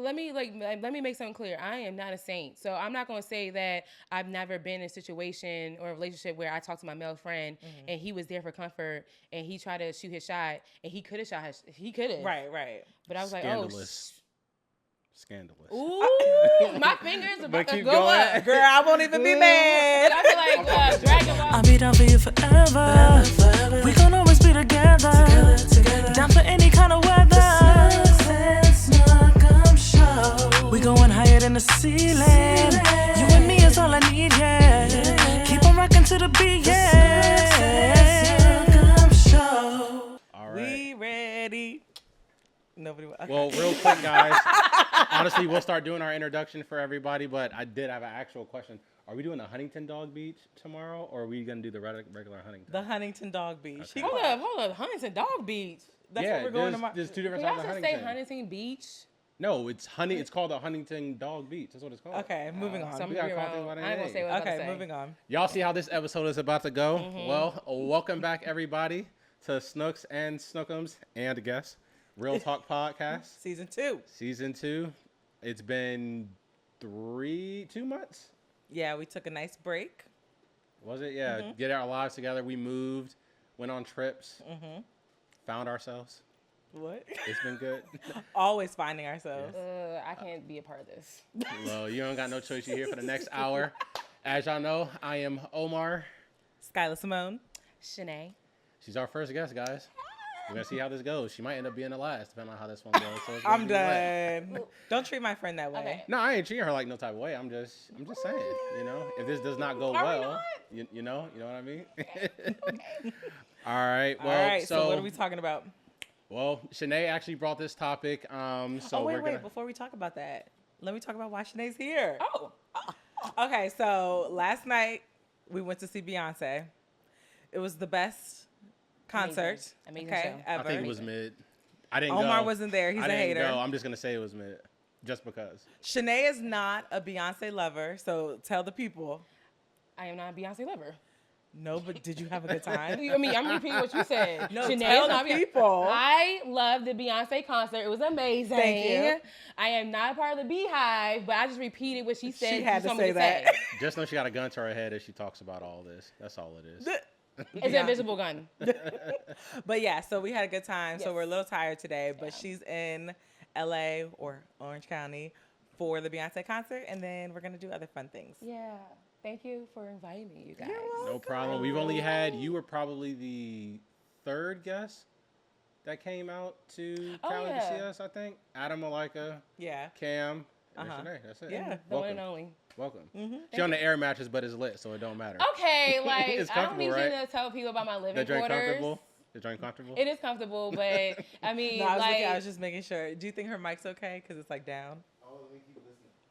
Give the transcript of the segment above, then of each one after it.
let me make something clear. I am not a saint, so I'm not gonna say that I've never been in a situation or a relationship where I talked to my male friend and he was there for comfort and he tried to shoot his shot and he could have shot his, he could have. Right. But I was Scandalous. Scandalous. ooh, my fingers about But to keep go going. up. Girl, I won't even be mad. I feel like Dragon Ball. I'll be down for you forever. We gon' always be together. Down for any kind of weather. We going higher than the ceiling. You and me is all I need, yeah. Keep on rocking to the beat, yeah. All right. We ready. Nobody. Okay. Well, real quick, guys. Honestly, we'll start doing our introduction for everybody, but I did have an actual question. Are we doing the Huntington Dog Beach tomorrow, or are we going to do the regular Huntington? The Huntington Dog Beach. Okay. Hold up, Huntington Dog Beach. That's what we're going tomorrow. There's two different Did types I of just say Huntington. Huntington Beach? No, it's called the Huntington Dog Beach. That's what it's called. Okay, moving on. So I'm We gonna gotta be call things around. by I ain't their gonna say name. what I'm about to Okay, say. moving on. Y'all see how this episode is about to go? Well, welcome back, everybody, to Snooks and Snookums and guests Real Talk Podcast, Season 2. Season 2. It's been 2 months. Yeah, we took a nice break. Was it? Yeah. Get our lives together. We moved, went on trips, found ourselves. What? It's been good. Always finding ourselves. I can't be a part of this. Well, you don't got no choice. You're here for the next hour. As y'all know, I am Omar. Skylar Simone. Shanae. She's our first guest, guys. We're gonna see how this goes. She might end up being the last, depending on how this one goes. So it's gonna I'm be lit. done. Don't treat my friend that way. Okay. No, I ain't treating her like no type of way. I'm just saying, you know, if this does not go Are we well, not? you know what I mean. All right. Well, All right, so what are we talking about? Well, Shanae actually brought this topic. So wait, we're gonna. before we talk about that, let me talk about why Shanae's here. Oh. Okay, so last night we went to see Beyonce. It was the best concert Amazing okay, show. ever. I think it was mid. I didn't go. Omar wasn't there. He's I a didn't hater. go. I'm just gonna say it was mid, just because. Shanae is not a Beyonce lover, so tell the people. I am not a Beyonce lover. No, but did you have a good time? I mean, I'm repeating what you said. No, Shanae tell is the not Beyonce. people. I loved the Beyonce concert. It was amazing. Thank you. I am not a part of the Beehive, but I just repeated what she said. She had to told me say that. Just know she got a gun to her head as she talks about all this. That's all it is. It's an invisible gun. But yeah, so we had a good time. So Yes. we're a little tired today, but she's in LA or Orange County for the Beyonce concert, and then we're gonna do other fun things. Yeah. Thank you for inviting me, you guys. No problem. We've only had, you were probably the third guest that came out to Oh, Cali to yeah. see us, I think. Adam, Malika, Yeah. Cam, and Uh-huh. Shanae. That's it. Yeah. The one Welcome. and only. Welcome. She on the air mattress, but it's lit, so it don't matter. Okay, like It's I don't comfortable, need right? you to tell people about my living That joint quarters. comfortable? The joint comfortable? It is comfortable, but I mean, No, I was like, just making sure. Do you think her mic's okay? Because it's like down.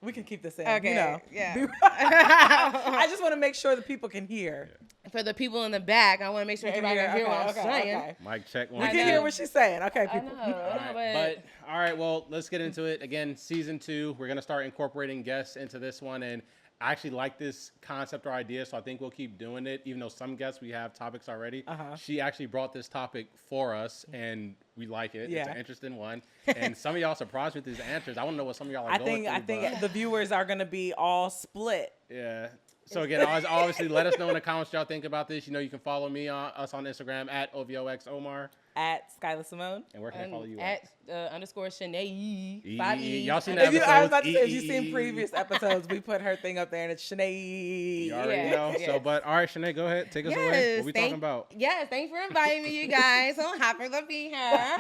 We can keep this in. Okay, You know. yeah. I just want to make sure the people can hear. for the people in the back, I want to make sure everybody can hear what I'm saying. Mic check We one. can know. hear what she's saying. Okay, I people. know, but But all right, well, let's get into it. Again, season 2, we're gonna start incorporating guests into this one, and I actually like this concept or idea, so I think we'll keep doing it. Even though some guests we have topics already, she actually brought this topic for us, and we like it. It's Yeah. an interesting one, and some of y'all surprised with these answers. I want to know what some of y'all are I going think through. the viewers are gonna be all split. Yeah. So again, obviously, let us know in the comments what y'all think about this. You know, you can follow me on us on Instagram at OVOXOmar. At Skylar Simone. And where can I follow you at underscore Shanae E- 5 E- E. y'all seen that I was episode? about to say, if you've E- seen E- previous episodes, we put her thing up there and it's Shanae. You already Yeah. know. So, Yes. but all right, Shanae, go ahead. Take us away. What we talking about? Yes, thanks for inviting me, you guys. So happy to be here.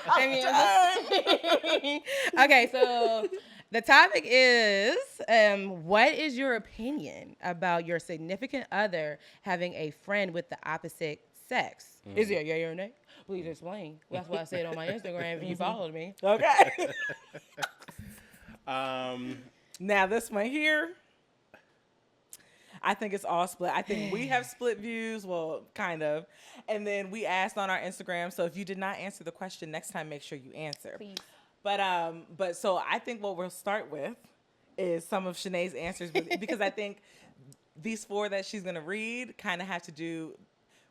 I mean, okay, so the topic is, what is your opinion about your significant other having a friend with the opposite sex? Is it a yay or nay? Please explain. That's what I said on my Instagram if you followed me. Okay. Um, Now this one here, I think it's all split. I think we have split views, well, kind of. And then we asked on our Instagram, so if you did not answer the question, next time make sure you answer. Please. But so I think what we'll start with is some of Shanae's answers because I think these 4 that she's gonna read kind of have to do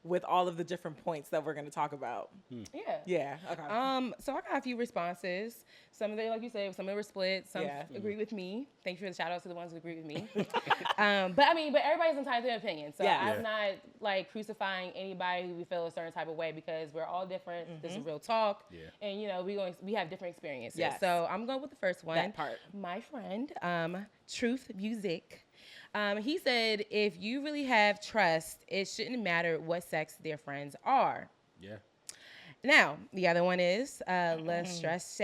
with all of the different points that we're going to talk about. Yeah. Yeah. Okay. So I got a few responses. Some of them, like you said, some of them were split. Some agree with me. Thank you for the shout outs to the ones who agree with me. But everybody's entitled to their opinion. So I'm not like crucifying anybody who we feel a certain type of way because we're all different. This is real talk. Yeah. And we have different experiences. Yes. So I'm going with the first one. That part. My friend, Truth Music. He said, if you really have trust, it shouldn't matter what sex their friends are. Yeah. Now, the other one is Le Stress.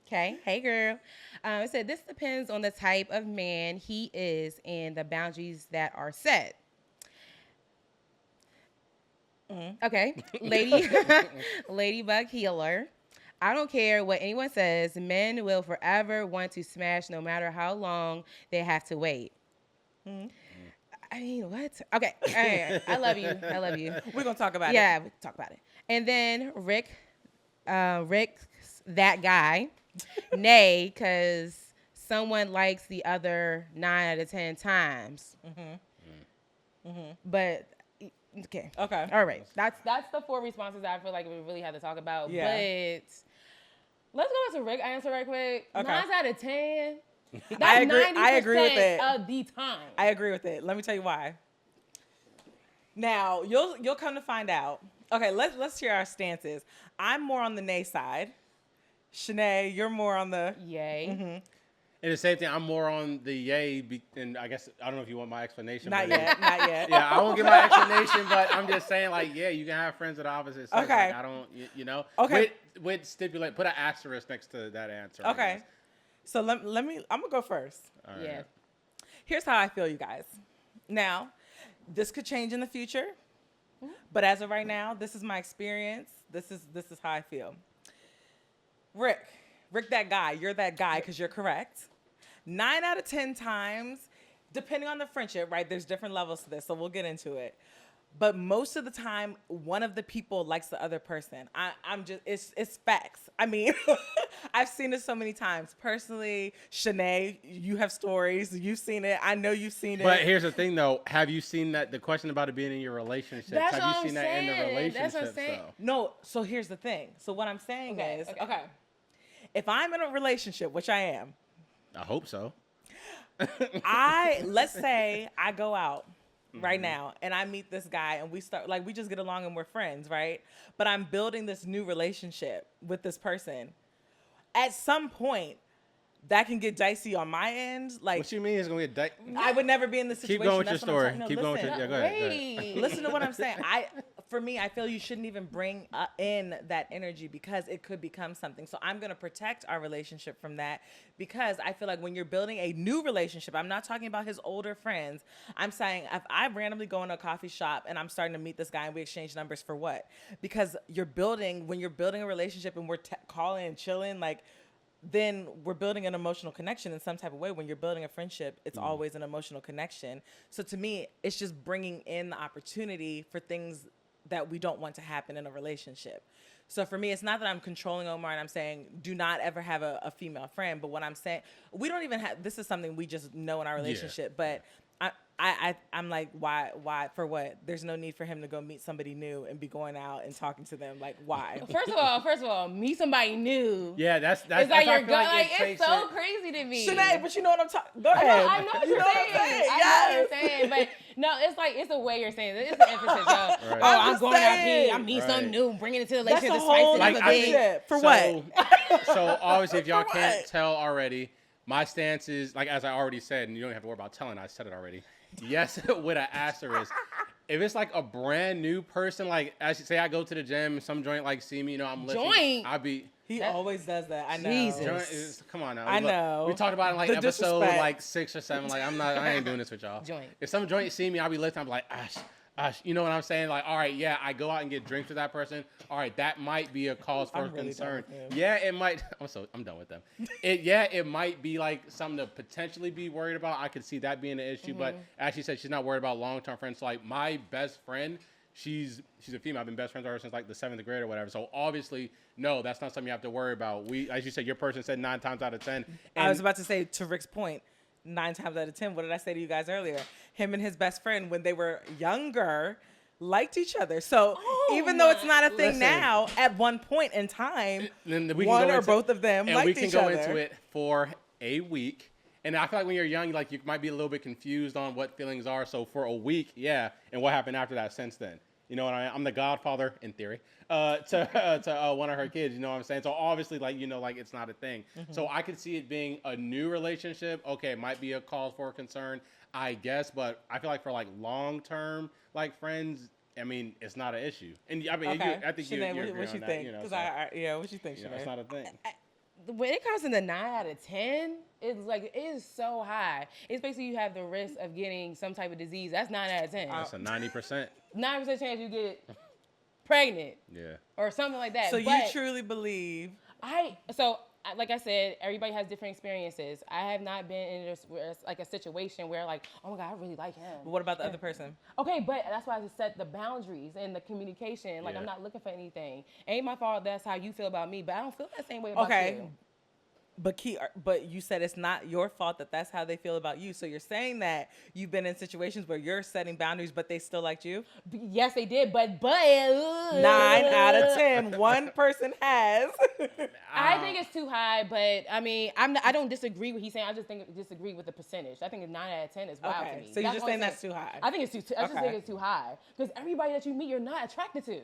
Okay. Hey, girl. It said, this depends on the type of man he is and the boundaries that are set. Okay. Ladybug Healer. I don't care what anyone says. Men will forever want to smash no matter how long they have to wait. I mean, what? Okay. All right. I love you. We're going to talk about it. Yeah, we can talk about it. And then Rick's that guy. Nay, because someone likes the other 9 out of 10 times. But... Okay. Okay. All right. That's the 4 responses I feel like we really have to talk about. Yeah. But let's go to Rick answer right quick. Okay. 9 out of 10. That's I agree. 90% I agree with it. of the time. I agree with it. Let me tell you why. Now, you'll come to find out. Okay, let's hear our stances. I'm more on the nay side. Shanae, you're more on the Yay. And the same thing, I'm more on the yay, and I guess, I don't know if you want my explanation. Not but yet. Not yet. Yeah, I won't give my explanation, but I'm just saying, like, yeah, you can have friends of the opposite sex. Okay. Like, I don't, you know. Okay. With stipulate, put an asterisk next to that answer. I Okay. guess. So let me, I'm going to go first. All right. Yeah. Here's how I feel, you guys. Now, this could change in the future, but as of right now, this is my experience. This is how I feel. Rick, that guy. You're that guy because you're correct. 9 out of 10 times, depending on the friendship, right? There's different levels to this, so we'll get into it. But most of the time, one of the people likes the other person. I'm just, it's facts. I mean, I've seen it so many times. Personally, Shanae, you have stories. You've seen it. I know you've seen it. But here's the thing, though. Have you seen that? The question about it being in your relationship. That's have what you seen I'm that in the saying. relationship? That's what I'm saying. though? No, so here's the thing. So what I'm saying is, Okay. if I'm in a relationship, which I am, I hope so. let's say I go out right now and I meet this guy and we just get along and we're friends, right? But I'm building this new relationship with this person. At some point, that can get dicey on my end. Like, What you mean is going to get I would never be in this situation. Keep going with your That's what I'm story. talking- no, Keep going with listen. your. Yeah, go ahead. Wait. Listen to what I'm saying. For me, I feel you shouldn't even bring in that energy because it could become something. So I'm going to protect our relationship from that because I feel like when you're building a new relationship, I'm not talking about his older friends. I'm saying if I randomly go in a coffee shop and I'm starting to meet this guy and we exchange numbers for what? Because when you're building a relationship and we're calling and chilling, like, then we're building an emotional connection in some type of way. When you're building a friendship, it's always an emotional connection. So to me, it's just bringing in the opportunity for things that we don't want to happen in a relationship. So for me, it's not that I'm controlling Omar and I'm saying, do not ever have a female friend. But what I'm saying, we don't even have, this is something we just know in our relationship. But I'm like, why, for what? There's no need for him to go meet somebody new and be going out and talking to them. Like, why? First of all, meet somebody new. Yeah, that's It's like that's you're I feel like it it's takes so it- crazy to me. Shanae, but you know what I'm talking, go ahead. I know what You you're know saying. what I'm saying? I know Yes. what you're saying. But no, it's like, it's the way you're saying it. It's the emphasis of, Right. oh, I'm I'm just going out saying. here, I'm meeting something Right. new, bringing it to the That's relationship, the to spice whole it Like, up a I bit. think- For so, what? So obviously, if y'all For can't what? tell already, my stance is, like, as I already said, and you don't have to worry about telling, I said it already. Yes, with an asterisk. If it's like a brand new person, like, as you say, I go to the gym, some joint like see me, you know, I'm lifting. Joint? I'll be. He always does that. I know. Jesus. Joint is, come on now. I Look, know. We talked about it in like The episode disrespect. like 6 or 7. Like, I ain't doing this with y'all. Joint. If some joint see me, I'll be lifting. I'm like, you know what I'm saying? Like, all right, yeah, I go out and get drinks with that person. All right, that might be a cause for I'm really concern. done with him. Yeah, it might. I'm done with them. It might be like something to potentially be worried about. I could see that being an issue, but as she said, she's not worried about long-term friends. So, like, my best friend, she's a female. I've been best friends with her since like the 7th grade or whatever. So obviously, no, that's not something you have to worry about. As you said, your person said 9 times out of 10. I was about to say, to Rick's point, 9 times out of 10, what did I say to you guys earlier? Him and his best friend, when they were younger, liked each other. So even though it's not a thing now, at one point in time, one or both of them liked each other. And we can go into it for a week. And I feel like when you're young, like you might be a little bit confused on what feelings are. So for a week, yeah. And what happened after that since then? You know what I mean? I'm the godfather, in theory, to one of her kids. You know what I'm saying? So obviously, like, you know, like it's not a thing. So I could see it being a new relationship. Okay, it might be a cause for concern, I guess. But I feel like for like long-term, like friends, I mean, it's not an issue. And I mean, Okay. I think Sinead, you're what you that, think? you know, Because so, what you think, you know, Sinead? it's not a thing. When it comes to the 9 out of 10, it's like it is so high. It's basically you have the risk of getting some type of disease. That's 9 out of 10. That's a 90%. 9% chance you get pregnant. Yeah. Or something like that. So you But truly believe? like I said, everybody has different experiences. I have not been in like a situation where like, oh my God, I really like him. But what about the other person? Okay, but that's why I just set the boundaries and the communication. Like, Yeah. I'm not looking for anything. Ain't my fault that's how you feel about me, but I don't feel that same way about you. But you said it's not your fault that that's how they feel about you. So you're saying that you've been in situations where you're setting boundaries, but they still liked you? Yes, they did, but 9 out of 10. One person has. I think it's too high, but I mean, I don't disagree with he's saying. I just disagree with the percentage. I think it's 9 out of 10 is wild to Okay, me. so you're That's just what I'm saying that's too high. I think it's too. I just Okay. think it's too high because everybody that you meet, you're not attracted to.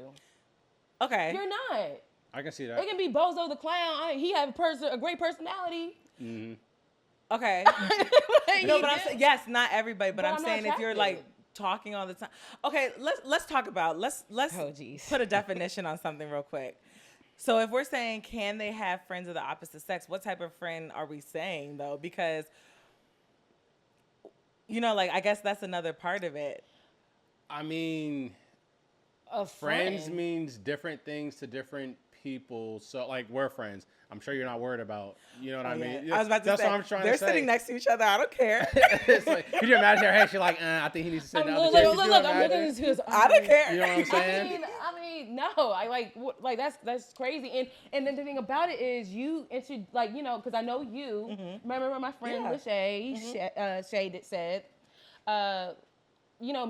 Okay. You're not. I can see It that. can be Bozo the clown. He have a great personality. Okay. Like, No, but I'm saying, yes, not everybody, but I'm I'm not saying if you're like attracted. talking all the time. Okay, let's talk about let's Oh, geez. put a definition on something real quick. So if we're saying can they have friends of the opposite sex, what type of friend are we saying though? Because you know, like I guess that's another part of it. I mean, A friends friend. means different things to different people. So, like, we're friends. I'm sure you're not worried about, you know what I mean? I was about to That's say, what I'm trying they're to say. sitting next to each other. I don't care. It's like, could you imagine her? Hey, she's like, I think he needs to sit down. Look, I'm looking into his I don't care. You know what I'm saying? I mean, no. I like that's crazy. And then the thing about it is you like, you know, because I know you. Remember my friend Yeah. Lachey, Shay that said, you know,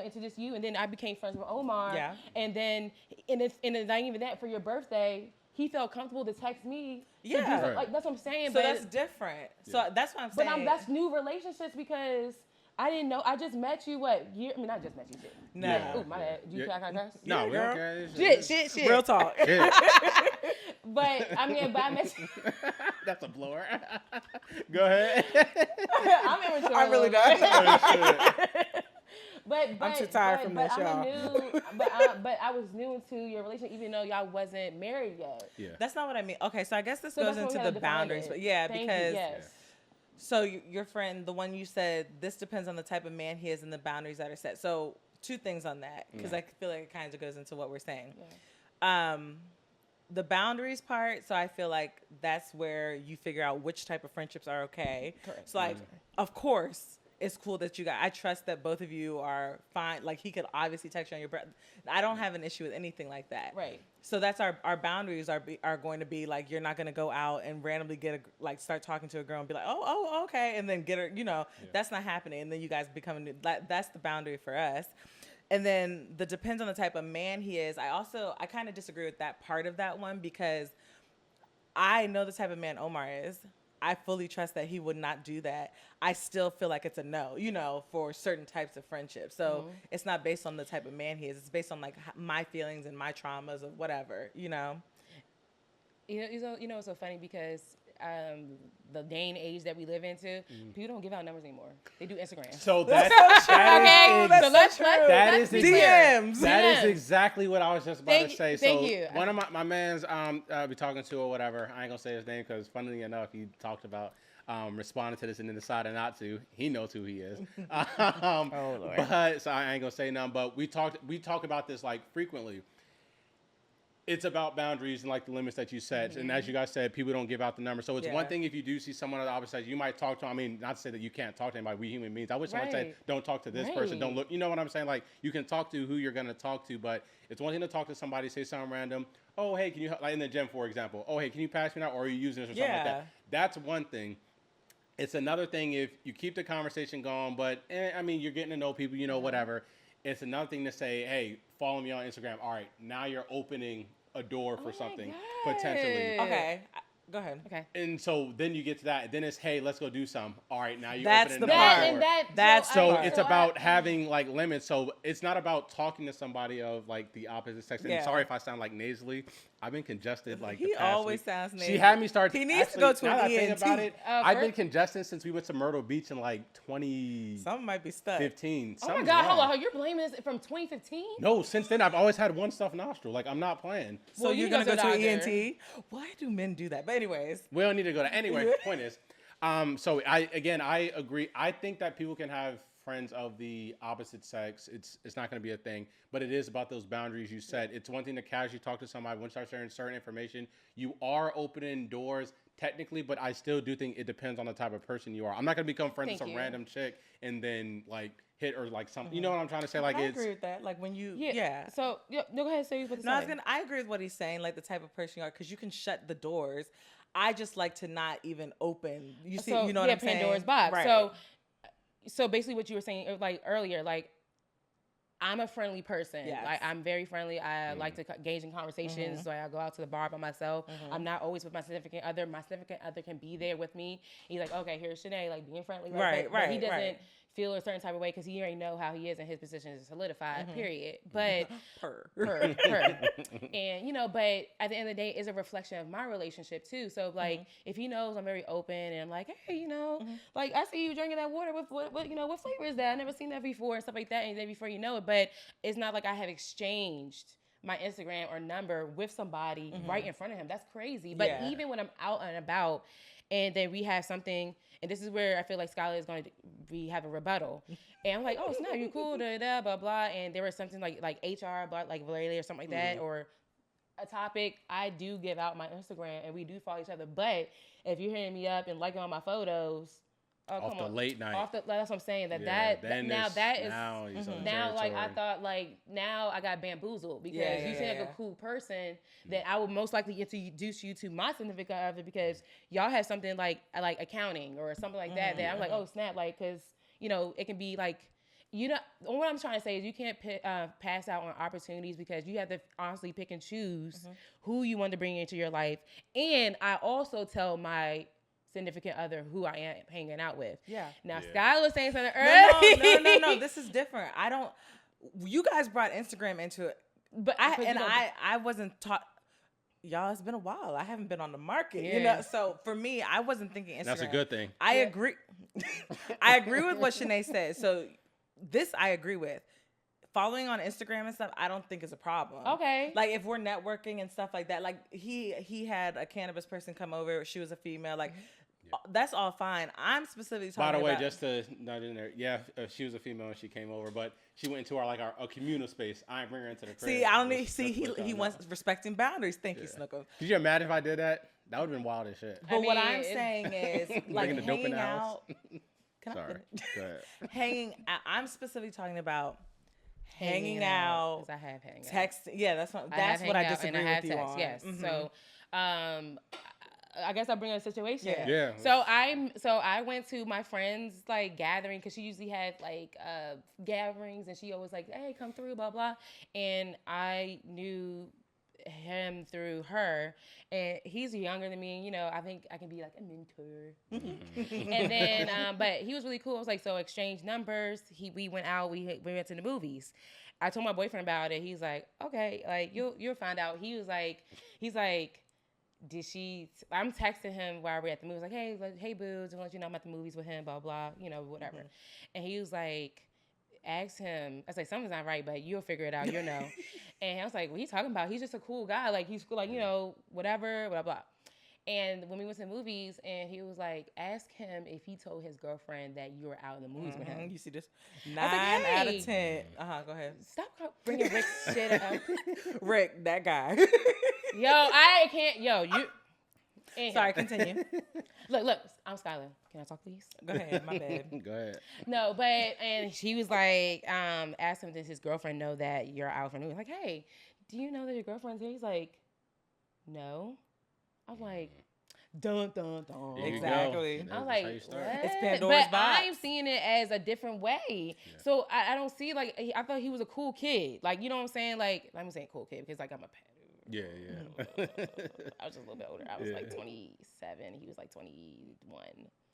introduced you, and then I became friends with Omar. Yeah. And then, and it's not even that. For your birthday, he felt comfortable to text me. to do Yeah. something. Right. Like that's what I'm saying. So but that's different. So Yeah. that's what I'm but saying. that's new relationships because I didn't know. I just met you. I mean, I just met you. Shit. No. Yeah. Ooh, my bad. You Yeah. can I curse? No, we girl. don't care. Shit. Real talk. Yeah. But I mean, but I met you. That's a blower. Go ahead. I'm immature. I'm really a little done. bit. But I'm too tired from this, I'm y'all. New, but I was new to your relationship, even though y'all wasn't married yet. Yeah. That's not what I mean. Okay, so I guess this So goes that's what into we the gotta define boundaries. it. But yeah, Thank you, because yes. so your friend, the one you said, this depends on the type of man he is and the boundaries that are set. So 2 things on that, because I feel like it kind of goes into what we're saying. The boundaries part, so I feel like that's where you figure out which type of friendships are okay. Correct. So like, of course, it's cool that you guys, I trust that both of you are fine. Like he could obviously text you on your breath. I don't have an issue with anything like that. Right. So that's our boundaries are going to be like, you're not going to go out and randomly start talking to a girl and be like, oh, okay. And then get her, that's not happening. And then you guys become, that's the boundary for us. And then the depends on the type of man he is. I kind of disagree with that part of that one because I know the type of man Omar is. I fully trust that he would not do that. I still feel like it's a no, for certain types of friendships. So it's not based on the type of man he is. It's based on like my feelings and my traumas of whatever, You know, it's so funny because the day and age that we live into, people don't give out numbers anymore. They do Instagram. So that is DMs. That is DMs. exactly what I was just about to say. Thank So you. one of my man's be talking to or whatever. I ain't gonna say his name because funnily enough, he talked about responding to this and then decided not to. He knows who he is. Oh Lord. But so I ain't gonna say nothing. But we talk about this like frequently. It's about boundaries and like the limits that you set. And as you guys said, people don't give out the number. So it's one Yeah. thing if you do see someone on the opposite side, you might talk to them. I mean, not to say that you can't talk to anybody. We human beings. I wish someone said, Right. don't talk to this person. Don't Right. look. You know what I'm saying? Like you can talk to who you're going to talk to, but it's one thing to talk to somebody, say something random. Oh, hey, can you, like in the gym, for example. Oh, hey, can you pass me that? Or are you using this or something like Yeah. that? That's one thing. It's another thing if you keep the conversation going, but I mean, you're getting to know people, whatever. It's another thing to say, hey, follow me on Instagram. All right, now you're opening a door for something potentially. Okay. Go ahead. Okay. And so then you get to that. Then it's, hey, let's go do some. All right, now you That's open the another part. door. That's So part. it's about having like limits. So it's not about talking to somebody of like the opposite sex. And Yeah. sorry if I sound like nasally. I've been congested like He the past always week. sounds She nasally. had me start. He needs to go to now an that I think ENT. about it, I've been First- congested since we went to Myrtle Beach in like 2015. Some might be stuck. Oh my Something's God, wrong. hold on. You're blaming this from 2015? No, since then I've always had one stuffed nostril. Like I'm not playing. So Well, you're you gonna go go to to the an doctor. ENT? Why do men do that? But anyways, We don't need to go to anyway. Point is, so I agree. I think that people can have friends of the opposite sex. It's not going to be a thing, but it is about those boundaries you set. It's one thing to casually talk to somebody when you start sharing certain information. You are opening doors technically, but I still do think it depends on the type of person you are. I'm not going to become friends with Thank some you. random chick and then like hit or like something. You know what I'm trying to say? Like I it's agree with that. Like when you, yeah. So, no, go ahead. Say what No, I agree with what he's saying. Like the type of person you are, because you can shut the doors. I just like to not even open. You see, you know what I'm saying? Pandora's box. Right. So basically, what you were saying, like earlier, like I'm a friendly person. Yes. Like I'm very friendly. I like to engage in conversations. So I go out to the bar by myself. I'm not always with my significant other. My significant other can be there with me. He's like, okay, here's Shanae, like being friendly. Like, but he doesn't feel a certain type of way because he already know how he is and his position is solidified. Period. But Per. and but at the end of the day, it's a reflection of my relationship too. So like, if he knows I'm very open and I'm like, hey, like I see you drinking that water with what flavor is that? I never seen that before and stuff like that. And then before you know it, but it's not like I have exchanged my Instagram or number with somebody right in front of him. That's crazy. But even when I'm out and about, and then we have something, and this is where I feel like Skylar is going to have a rebuttal. And I'm like, oh, snap, you cool, blah, blah. And there was something like HR, like Valeria or something like that, or a topic. I do give out my Instagram, and we do follow each other. But if you're hitting me up and liking all my photos, off the late night. That's what I'm saying. Now like I thought like now I got bamboozled because you seem like a cool person that I would most likely introduce you to my significant other because y'all have something like accounting or something like that I'm like, oh snap, like because it can be like what I'm trying to say is you can't pass out on opportunities because you have to honestly pick and choose who you want to bring into your life. And I also tell my significant other who I am hanging out with. Yeah. Now Skylar was saying something earlier. No. This is different. You guys brought Instagram into it, but I wasn't taught. Y'all, it's been a while. I haven't been on the market, So for me, I wasn't thinking Instagram. That's a good thing. I agree. I agree with what Shanae said. So this I agree with. Following on Instagram and stuff, I don't think is a problem. Okay. Like if we're networking and stuff like that, like he had a cannabis person come over. She was a female. Like that's all fine. I'm specifically talking about. By the way, just to nut in there, she was a female and she came over, but she went into our communal space. I didn't bring her into the crib. See, I don't need. See, he wants respecting boundaries. Thank you, Snooko. Could you imagine if I did that? That would have been wild as shit. But what I'm saying is like the dope in hanging the house. out. Sorry. Go ahead. Hanging. I'm specifically talking about hanging out. Because I have hanging out. Texting. Yeah, that's what I disagree with you on. Yes. So, I guess I'll bring up a situation. Yeah. So I went to my friend's gathering because she usually had gatherings and she always like, hey, come through, blah blah. And I knew him through her, and he's younger than me. And, I think I can be like a mentor. And then, but he was really cool. I was like, so exchange numbers. We went out. We went to the movies. I told my boyfriend about it. He's like, okay, like you'll find out. He's like. Did she? I'm texting him while we're at the movies, like, hey, boo, just want you to know I'm at the movies with him, blah blah, whatever. And he was like, ask him. I was like, something's not right, but you'll figure it out, you'll know. And I was like, what are you talking about? He's just a cool guy, like he's cool, like whatever, blah blah. And when we went to the movies, and he was like, ask him if he told his girlfriend that you were out in the movies with him. You see this? 9 like, hey. out of 10. Go ahead. Stop bringing Rick's shit up. Rick, that guy. Yo, I can't. Yo, you. Sorry, continue. Look. I'm Skylar. Can I talk, please? Go ahead. My bad. Go ahead. No, and she was like, asked him, does his girlfriend know that you're out for news? Like, hey, do you know that your girlfriend's here? He's like, no. I was like, Dun dun dun. There you Exactly. go. I'm That's like, how you start. what? It's Pandora's but box. I'm seeing it as a different way. So I don't see like I thought he was a cool kid. Like you know what I'm saying? Like I'm saying cool kid because like I'm a Yeah. I was just a little bit older. I was like 27. He was like 21.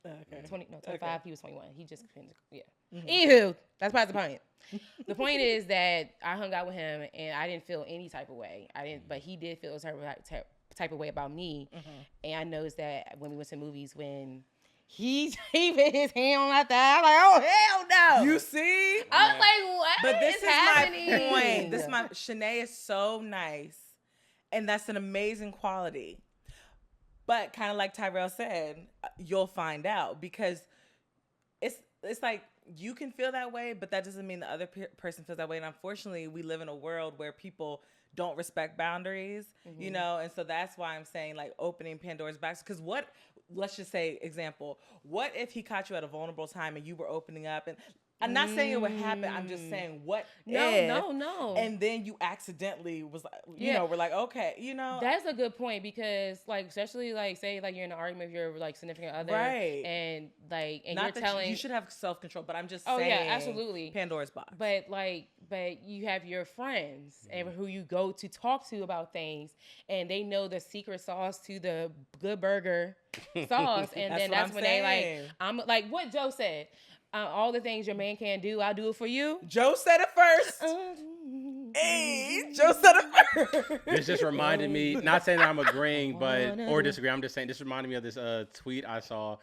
Okay. 25. He was 21. He just Anywho, that's probably the point. The point is that I hung out with him and I didn't feel any type of way. But he did feel a type of way about me. And I noticed that when we went to movies, when he put his hand on my thigh, I'm like, oh hell no! You see? I was like, what? But this is happening? my point. Shanae is so nice, and that's an amazing quality. But kind of like Tyrell said, you'll find out because it's like you can feel that way, but that doesn't mean the other person feels that way. And unfortunately, we live in a world where people don't respect boundaries, you know, and so that's why I'm saying like opening Pandora's box. Because let's just say, example, what if he caught you at a vulnerable time and you were opening up and. I'm not saying it would happen. I'm just saying No. And then you accidentally was like, you know, we're like, okay, you know. That's a good point because, like, especially like, say, like you're in an argument with your like significant other, right? And like, and not you're that telling you should have self control, but I'm just saying, saying, absolutely, Pandora's box. But you have your friends and who you go to talk to about things, and they know the secret sauce to the good burger sauce, and then that's when they like, I'm like what Joe said. All the things your man can't do, I'll do it for you. Joe said it first. Hey, Joe said it first. This just reminded me, not saying that I'm agreeing, or disagree. I'm just saying this reminded me of this tweet I saw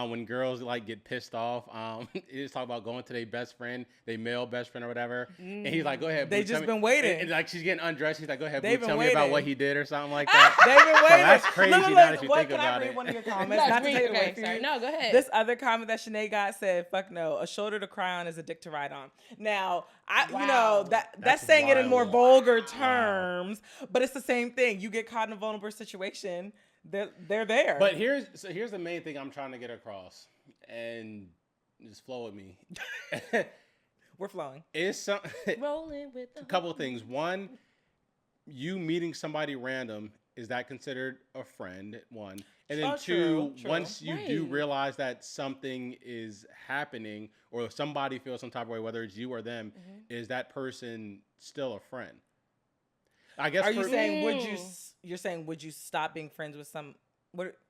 when girls like get pissed off. It just talk about going to their best friend, their male best friend or whatever, and he's like, "Go ahead." They Boo, just been waiting. And, like she's getting undressed. He's like, "Go ahead, They've Boo, been tell me about waiting. what he did or something like that." They've been waiting. So that's crazy now that you What, think can about I read it. one of your comments? Not to take it away from you. No, go ahead. This other comment that Shanae got said, "Fuck no, a shoulder to cry on is a dick to ride on." Now, you know that's saying it in more vulgar terms, but it's the same thing. You get caught in a vulnerable situation, they're there. But here's the main thing I'm trying to get across, and just flow with me. We're flowing. Rolling with a couple of things. One, you meeting somebody random, is that considered a friend? One. And then two, once you do realize that something is happening or somebody feels some type of way, whether it's you or them, is that person still a friend? I guess. Are you saying you're saying would you stop being friends with some?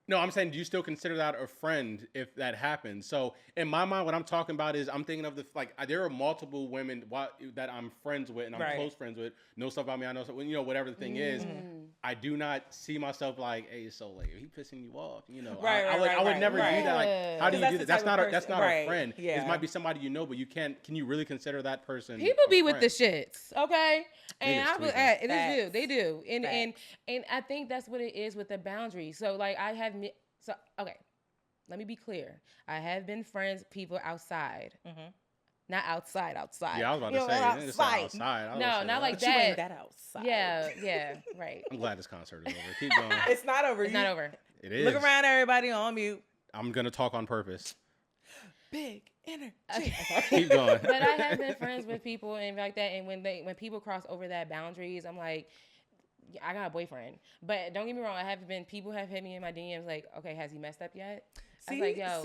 No, I'm saying, do you still consider that a friend if that happens? So in my mind, what I'm talking about is I'm thinking of there are multiple women that I'm friends with and I'm close friends with. Know stuff about me. I know stuff, whatever the thing is. I do not see myself like, hey, it's so late. He pissing you off. I would never do that. Like, how do you do that? That's not a friend. Yeah. It might be somebody you know, but can you really consider that person? People be with the shits, okay? And they do. And I think that's what it is with the boundaries. So like okay, let me be clear. I have been friends with people outside. Not outside. Yeah, I was about to say outside. No, not like that. that. You ain't that outside. Yeah, right. I'm glad this concert is over. Keep going. It's not over. It's not over. It is. Look around, everybody on mute. I'm gonna talk on purpose. Big energy. Keep going. But I have been friends with people and like that, and when people cross over that boundaries, I'm like, I got a boyfriend. But don't get me wrong, people have hit me in my DMs like, okay, has he messed up yet? I was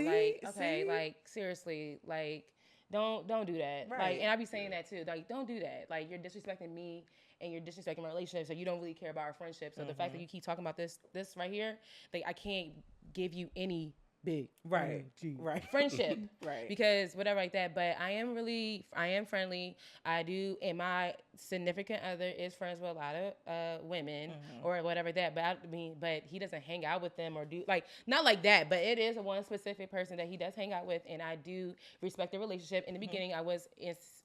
like, like seriously, like don't do that. Right. Like, and I be saying that too. Like, don't do that. Like, you're disrespecting me and you're disrespecting my relationship, so you don't really care about our friendship. So the fact that you keep talking about this right here, like I can't give you any big friendship because whatever like that. But I am friendly. I do, and my significant other is friends with a lot of women or whatever that. But but he doesn't hang out with them or do like not like that. But it is one specific person that he does hang out with, and I do respect the relationship. In the beginning, I was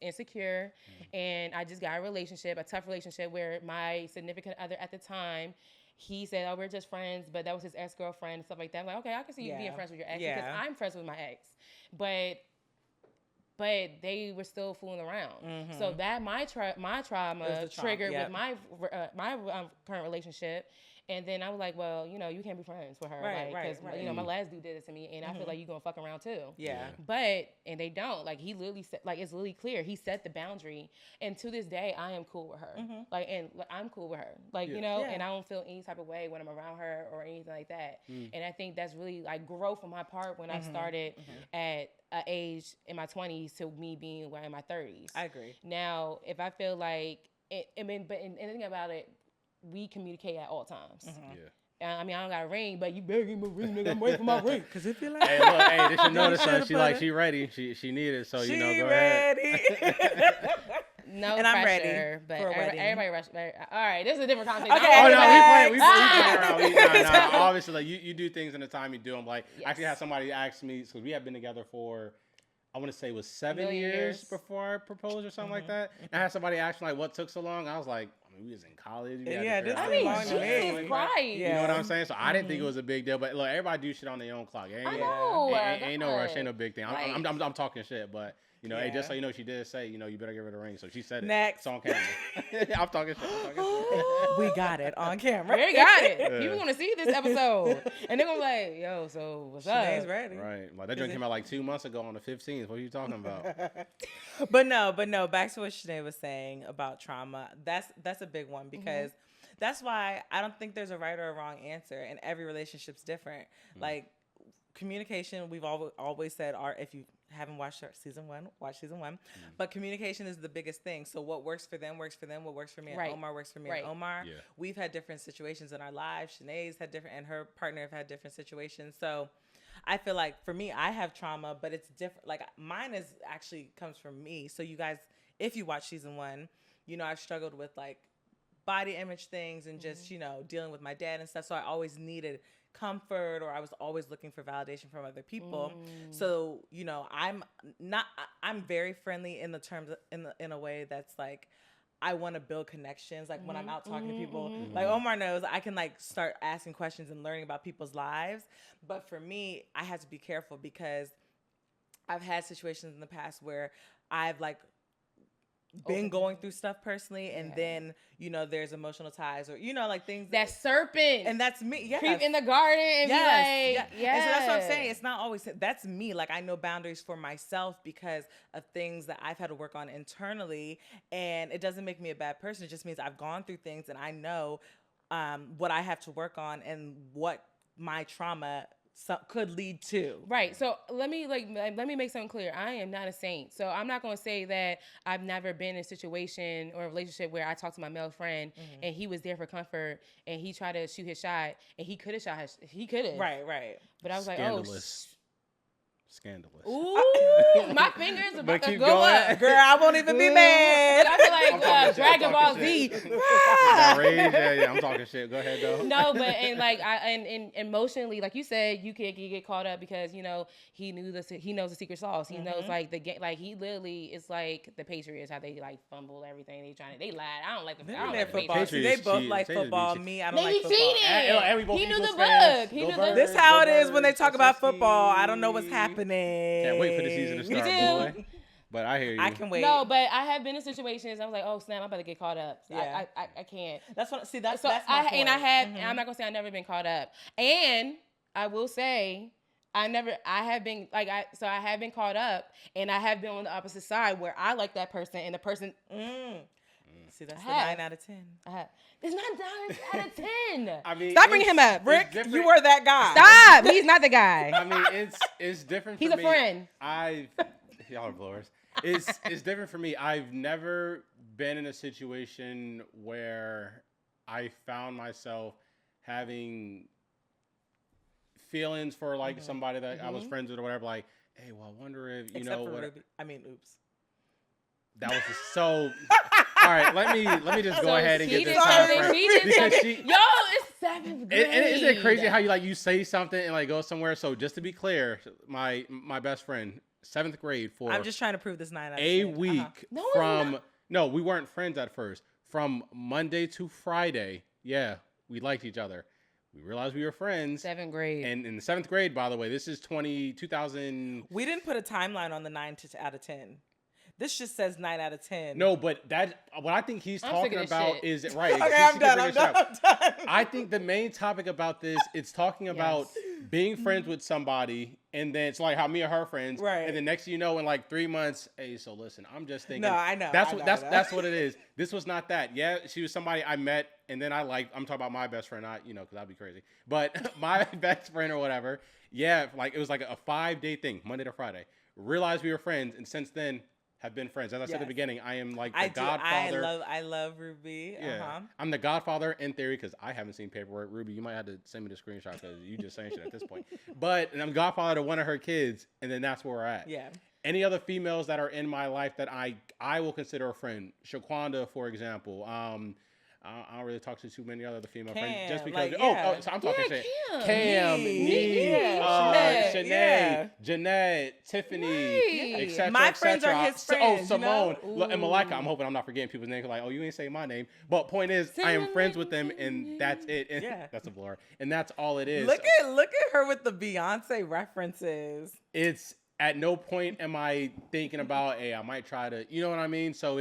insecure, and I just got a tough relationship where my significant other at the time. He said, "Oh, we're just friends," but that was his ex-girlfriend and stuff like that. I'm like, okay, I can see you being friends with your ex because I'm friends with my ex, but they were still fooling around. So that my trauma triggered with my current relationship, And then I was like, well, you know, you can't be friends with her. Right, like, right. You know, my last dude did it to me, and I feel like you're going to fuck around too. Yeah. And they don't. Like, he literally said, like, it's literally clear. He set the boundary. And to this day, I am cool with her. Like, and I'm cool with her. Like, you know, and I don't feel any type of way when I'm around her or anything like that. And I think that's really, like, growth on my part when I started at an age in my 20s to me being in my 30s. I agree. Now, if I feel like, but anything about it, we communicate at all times. I mean, I don't got a ring, but you better give me a ring, nigga. I'm waiting for my ring. Cause if you like, Hey, look, hey, they should notice that she ready. She needed, so you know, go ready. No And pressure, I'm ready but for a wedding. everybody rush. All right, this is a different conversation. Okay, Oh no, Next. we play around. Obviously, like you do things in the time you do them. Like I actually had somebody ask me because we have been together for, I want to say it was 7 years before I proposed or something like that. And I had somebody ask me like, what took so long? I was like, I mean, we was in college. We had to figure this out is how long to to do me. it. Jesus Christ. Yeah. You know what I'm saying? So I didn't think it was a big deal. But look, everybody do shit on their own clock. I know. Ain't no rush. Ain't no big thing. I'm talking shit, but. You know, hey, just so you know, she did say, you know, you better give her the ring. So she said it. Next. It's on camera. I'm talking shit. We got it on camera. They got it. People want to see this episode. And they're going to be like, yo, so what's up? Shanae's ready. Right. Like, that joint came out like 2 months ago on the 15th. What are you talking about? But no, back to what Shanae was saying about trauma. That's a big one because that's why I don't think there's a right or a wrong answer, and every relationship's different. Like, communication, we've always said, if you haven't watched season one, watch season one. But communication is the biggest thing. So what works for them works for them. What works for me and Omar works for me and Omar. Yeah. We've had different situations in our lives. Shanae's had different, and her partner have had different situations. So I feel like for me, I have trauma, but it's different. Like mine is actually comes from me. So you guys, if you watch season one, you know, I've struggled with like body image things and just, you know, dealing with my dad and stuff. So I always needed comfort, or I was always looking for validation from other people. So, you know, I'm very friendly in the terms of, in a way that's like, I want to build connections. Like when I'm out talking to people, like Omar knows, I can like start asking questions and learning about people's lives. But for me, I have to be careful because I've had situations in the past where I've like been going through stuff personally, and then, you know, there's emotional ties, or, you know, like things that serpent, and that's me. Yeah, creep in the garden and be like, yeah. And so that's what I'm saying. It's not always, that's me. Like I know boundaries for myself because of things that I've had to work on internally, and it doesn't make me a bad person. It just means I've gone through things and I know what I have to work on and what my trauma could lead to. Right. So let me make something clear. I am not a saint. So I'm not going to say that I've never been in a situation or a relationship where I talked to my male friend and he was there for comfort and he tried to shoot his shot and he could have shot his, he could have. Right. But I was Scandalous. Ooh, my fingers about to go going. up. Girl, I won't even be mad. I feel like Dragon Ball Z. Yeah, I'm talking shit. Go ahead, though. No, but and emotionally, like you said, you can get caught up because, you know, he knows the secret sauce. He knows like the game. Like he literally is like the Patriots, how they like fumble everything. They lied. I don't like the football. Patriots. They both like football. Me, I don't like football. He knew the book. He knew the. This how it is when they talk about football. I don't know what's happening. Can't wait for the season to start, boy. But I hear you. I can wait. No, but I have been in situations. I was like, oh snap, I'm about to get caught up. Yeah. I can't. That's what. See, that's so that's my point. And I have. And I'm not gonna say I've never been caught up. And I will say, I have been caught up, and I have been on the opposite side where I like that person, and the person. See, that's the 9 out of 10. It's not 9 out of 10. I mean, stop bringing him up, Rick. You were that guy. Stop. He's not the guy. I mean, it's different. He's for a me. friend. Y'all are blowers. It's different for me. I've never been in a situation where I found myself having feelings for like somebody that I was friends with or whatever. Like, hey, well, I wonder if Except know for what. Ruby. I mean, oops. That was just so. All right, let me just go ahead and get this time frame. Yo, it's 7th grade. And isn't it crazy how you say something and like go somewhere? So just to be clear, my best friend, 7th grade for. I'm just trying to prove this 9 out of 10. A week No, we weren't friends at first. From Monday to Friday, yeah, we liked each other. We realized we were friends. 7th grade. And in the 7th grade, by the way, this is 2000. We didn't put a timeline on the 9 out of 10. This just says 9 out of 10. No, but what I think he's I'm talking sick of this about shit. is right. Okay, she I'm can done. bring I'm it done. up. I'm done. I think the main topic about this, it's talking about being friends with somebody, and then it's like how me and her friends, Right. and the next thing you know, in like 3 months, hey, so listen, I'm just thinking. No, I know. That's I what know, that's I know. that's what it is. This was not that. Yeah, she was somebody I met, and then I liked. I'm talking about my best friend, not because I'd be crazy, but my best friend or whatever. Yeah, like it was like a 5-day thing, Monday to Friday. Realized we were friends, and since then have been friends. As I said at the Yes. beginning, I am like the I do. godfather. I love Ruby. Yeah, I'm the godfather in theory because I haven't seen paperwork. Ruby, you might have to send me the screenshot because you just saying shit at this point. And I'm godfather to one of her kids, and then that's where we're at. Yeah. Any other females that are in my life that I will consider a friend? Shaquanda, for example. I don't really talk to too many other female friends just Cam, because. like, yeah. So I'm talking Yeah, shit. Cam. Cam, Nee. Nee, Yeah, Shanae, yeah. Jeanette, Tiffany, Right. etc. My friends are his friends, you know? Simone, and Malika. I'm hoping I'm not forgetting people's names. Like, oh, you ain't saying my name. But point is, I am friends with them, and that's it. And Yeah. that's a blur, and that's all it is. Look at her with the Beyonce references. It's at no point am I thinking about, hey, I might try to, you know what I mean? So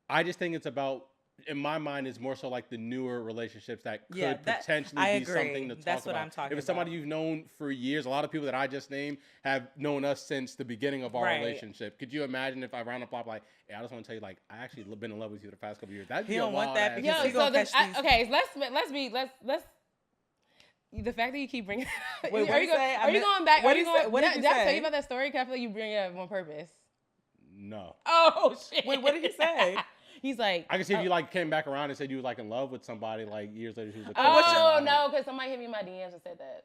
I just think it's about, in my mind, it's more so like the newer relationships that could Yeah, that- potentially I be agree. something to talk That's what about. I'm talking If it's somebody about. you've known for years, a lot of people that I just named have known us since the beginning of our Right. relationship. Could you imagine if I round up like, hey, I just want to tell you, like, I actually been in love with you the past couple years. That'd be He a don't want wild that ass because Yo, he thing. so gonna catch these- okay, let's the fact that you keep bringing Wait, are what'd you he say? I are you missed- going back? what'd Are you he say? going? What did you I tell say? you about that story? 'Cause I feel like you bring it up on purpose. No. Oh shit! Wait, what did he say? He's like, I can see if you like came back around and said you was like in love with somebody, like years later she was like, oh no, because somebody hit me in my DMs and said that.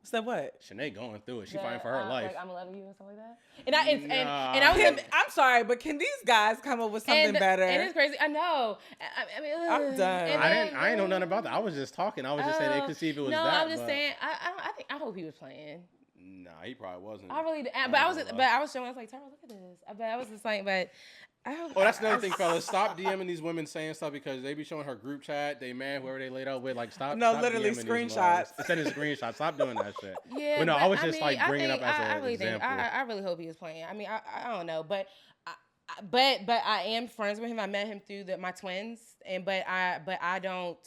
Said what? Shanae going through it. She that, fighting for her life. Like, I'm in love with you and stuff like that. And I was Can, I'm sorry, but can these guys come up with something better? And it's crazy. I know. I mean, I'm done. and I then- ain't know nothing about that. I was just talking. I was just saying they could see if it was no, that. I'm just but saying. I hope he was playing. Nah, he probably wasn't. I really did. I But I ain't was, gonna but lie. I was showing. I was like, Tara, look at this. But I was just like, but. Oh, that's another thing, fellas. Stop DMing these women saying stuff because they be showing her group chat. They man, whoever they laid out with, like stop. No, stop literally DMing these screenshots. moms. Instead of screenshots, stop doing that shit. Yeah, But no, I was just mean, like bringing think, up as I an really example. Think, I really hope he was playing. I mean, I don't know, but I am friends with him. I met him through my twins, but I don't.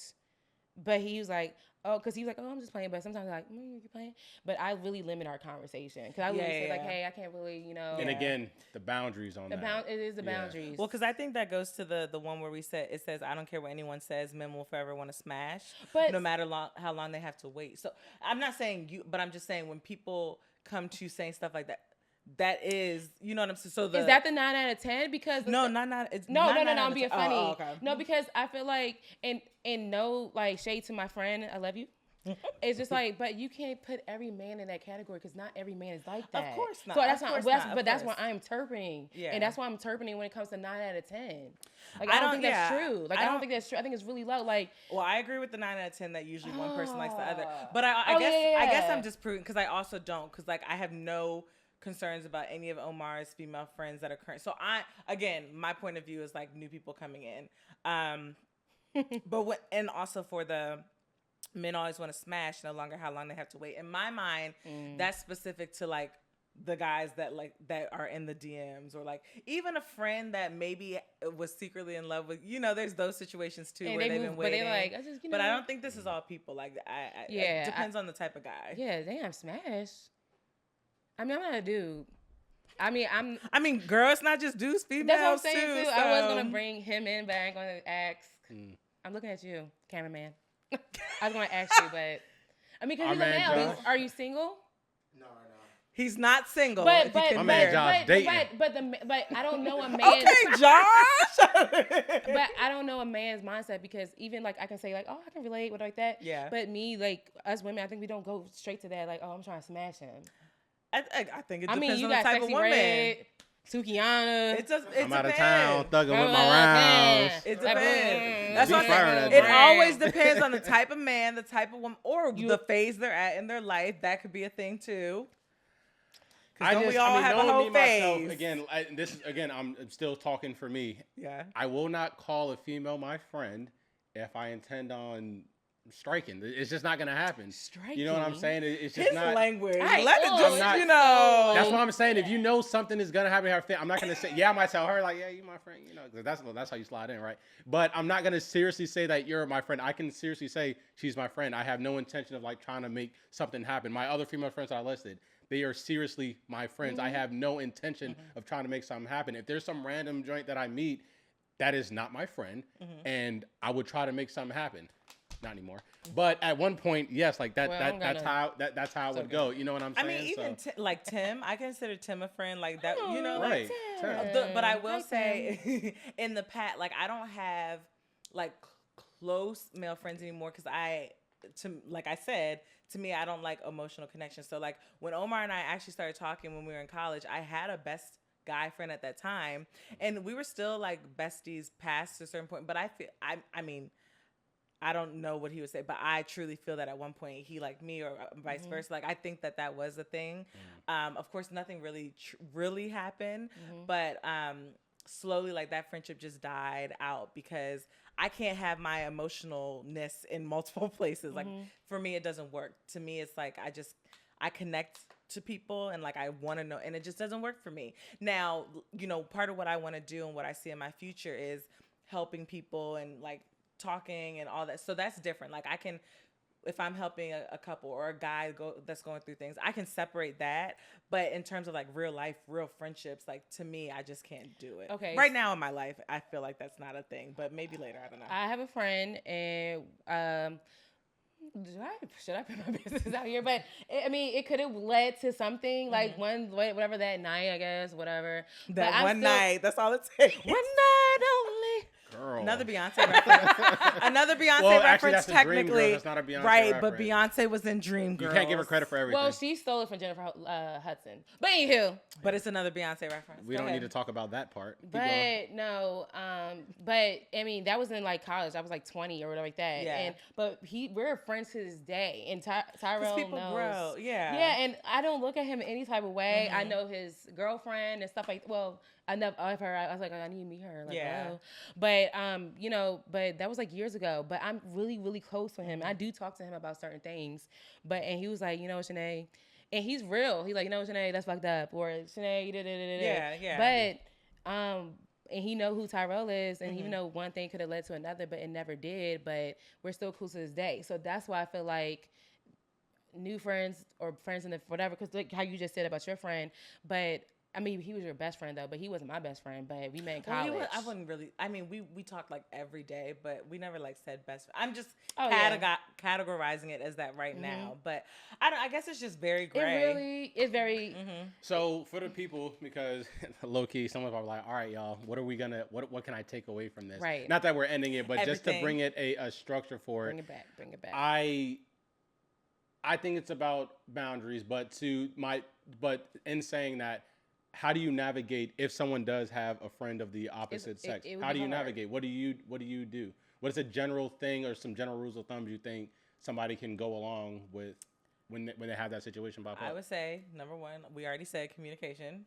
But he was like, oh, because he was like, oh, I'm just playing. But sometimes like, you playing. But I really limit our conversation because I really say like, hey, I can't really, And again, the boundaries on that. It is the Yeah. boundaries. Well, because I think that goes to the one where we said it says I don't care what anyone says, men will forever want to smash, But- no matter how long they have to wait. So I'm not saying you, but I'm just saying when people come to saying stuff like that, that is, you know what I'm saying. So is that the 9 out of 10? Because no, not it's No, not no, nine out I'm of being 10. funny. Oh, okay. No, because I feel like, and no, like, shade to my friend, I love you. It's just like, but you can't put every man in that category because not every man is like that. Of course not. So that's Of not. course That's, not. but Of that's why course. I'm interpreting. Yeah. And that's why I'm interpreting when it comes to 9 out of 10. Like I I don't don't- think that's yeah. true. Like I I don't don't- think that's true. I think it's really low. Like Well, I agree with the 9 out of 10 that usually one person likes the other. Ah. But I Oh, guess I guess yeah. I'm just prudent because I also don't because like I have no concerns about any of Omar's female friends that are current. So my point of view is like new people coming in. And also for the men always want to smash, no longer how long they have to wait. In my mind, that's specific to like the guys that are in the DMs or like even a friend that maybe was secretly in love with, there's those situations too and where they they've move, been but waiting. they like I just But I don't think this is all people. Like, it depends on the type of guy. Yeah, damn, smash. I mean, I'm not a dude. I mean, Girl, it's not just dudes, females that's what I'm saying too. too. I was so- gonna bring him in, but I ain't gonna ask. I'm looking at you, cameraman. I was gonna ask you, but I mean, because Our he's a man male. Josh. Are you single? He's not single. But if you can My man bear. Josh dating. but I don't know a man. Okay, Josh. But I don't know a man's mindset because even like I can say like, oh, I can relate with like that. Yeah. But me, like us women, I think we don't go straight to that. Like, oh, I'm trying to smash him. I think it I depends mean, you on the got type of Sexy woman. Red, Sukiana. It just I'm out of depends. town, thugging with my man. rounds. It That depends. boom. That's Be what I'm firing saying. that It boom. always depends on the type of man, the type of woman, or the phase they're at in their life. That could be a thing too. Because we all have a knowing whole me myself, phase. again, I'm still talking for me. Yeah. I will not call a female my friend if I intend on striking. It's just not gonna happen. Striking. You know what I'm saying? It's just His not. language. I- Let it oh, just, I'm not- you know. That's what I'm saying. If you know something is gonna happen to her, I'm not gonna say. Yeah, I might tell her like, yeah, you my friend. You know, 'cause that's how you slide in, right? But I'm not gonna seriously say that you're my friend. I can seriously say she's my friend. I have no intention of like trying to make something happen. My other female friends that I listed, they are seriously my friends. I have no intention of trying to make something happen. If there's some random joint that I meet, that is not my friend, and I would try to make something happen. Not anymore. But at one point, yes, like that. Well, That's how it would go. You know what I'm I saying? mean, even like Tim, I consider Tim a friend. Like that, you know. Right. Like, Tim. but I will Hi, say, in the past, like I don't have like close male friends anymore because like I said, to me, I don't like emotional connection. So like when Omar and I actually started talking when we were in college, I had a best guy friend at that time, and we were still like besties past a certain point. But I mean, I don't know what he would say, but I truly feel that at one point he liked me, or vice versa. Like I think that was a thing. Of course, nothing really happened, but slowly, like that friendship just died out because I can't have my emotionalness in multiple places. Like for me, it doesn't work. To me, it's like I connect to people and like I want to know, and it just doesn't work for me. Now, you know, part of what I want to do and what I see in my future is helping people and like talking and all that. So that's different. Like I can, if I'm helping a couple or a guy that's going through things, I can separate that. But in terms of like real life, real friendships, like to me, I just can't do it. Okay. Right now in my life, I feel like that's not a thing, but maybe later, I don't know. I have a friend, and should I put my business out here? But I mean, it could have led to something like whatever that night, I guess, whatever. That But I'm one still- night, that's all it takes. one night only. Girl. Another Beyonce reference. Another Beyonce Well, actually, reference, that's a Dream Girl. technically. That's not a Beyonce right, but reference. Beyonce was in Dream Girls. You can't give her credit for everything. Well, she stole it from Jennifer Hudson. But anywho, But it's another Beyonce reference. we Go don't ahead. need to talk about that part. Keep going. but no, but I mean that was in like college. I was like 20 or whatever like that. Yeah. But we're friends to this day, and Tyrell people knows. grow, yeah. Yeah, and I don't look at him in any type of way. I know his girlfriend and stuff like. Well, I never of her. I was like, I need to meet her. Like, Yeah. hello. But you know, but that was like years ago. But I'm really, really close with him. I do talk to him about certain things. And he was like, you know, Shanae, and he's real. He's like, you know, Shanae, that's fucked up, or Shanae, Yeah. But and he know who Tyrell is, and even though one thing could have led to another, but it never did. But we're still cool to this day. So that's why I feel like new friends or friends in the whatever, because like how you just said about your friend, but. I mean, he was your best friend though, but he wasn't my best friend. But we met in college. Well, I wouldn't really. I mean, we talked like every day, but we never like said best. I'm just Oh, yeah. categorizing it as that right now. But I guess it's just very It gray. really is very. So for the people, because low key, some of them are like, all right, y'all, what are we gonna? What can I take away from this? Right. Not that we're ending it, but just to Everything. bring it a structure for Bring it. it back. Bring it back. I think it's about boundaries, but in saying that, how do you navigate if someone does have a friend of the opposite sex? it would How be do you hard. navigate? What do you do? What is a general thing or some general rules of thumb you think somebody can go along with when they have that situation pop up? I would say number one, we already said communication.